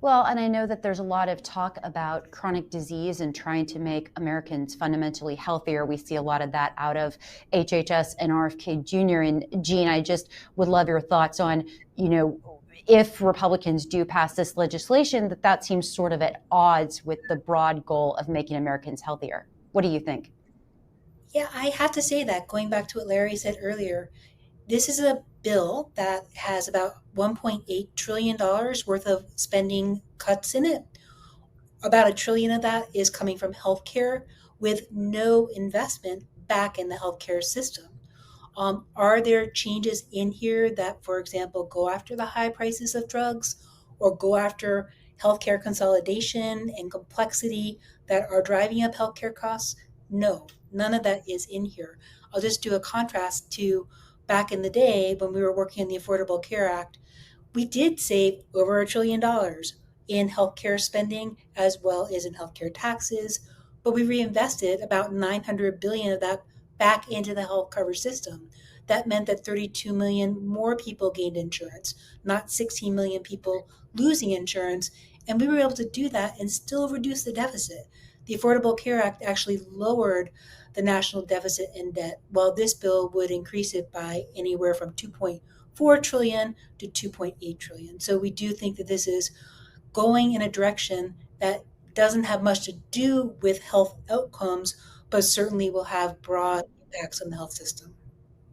Well, and I know that there's a lot of talk about chronic disease and trying to make Americans fundamentally healthier. We see a lot of that out of HHS and RFK Jr. And Jeanne, I just would love your thoughts on, you know, if Republicans do pass this legislation, that seems sort of at odds with the broad goal of making Americans healthier. What do you think? Yeah, I have to say that going back to what Larry said earlier, this is a bill that has about $1.8 trillion worth of spending cuts in it. About a trillion of that is coming from healthcare with no investment back in the healthcare system. Are there changes in here that, for example, go after the high prices of drugs or go after healthcare consolidation and complexity that are driving up healthcare costs? No, none of that is in here. I'll just do a contrast to back in the day when we were working on the Affordable Care Act. We did save over $1 trillion in healthcare spending as well as in healthcare taxes, but we reinvested about 900 billion of that back into the health coverage system. That meant that 32 million more people gained insurance, not 16 million people losing insurance. And we were able to do that and still reduce the deficit. The Affordable Care Act actually lowered the national deficit and debt, while this bill would increase it by anywhere from 2.4 trillion to 2.8 trillion. So we do think that this is going in a direction that doesn't have much to do with health outcomes, but certainly will have broad impacts on the health system.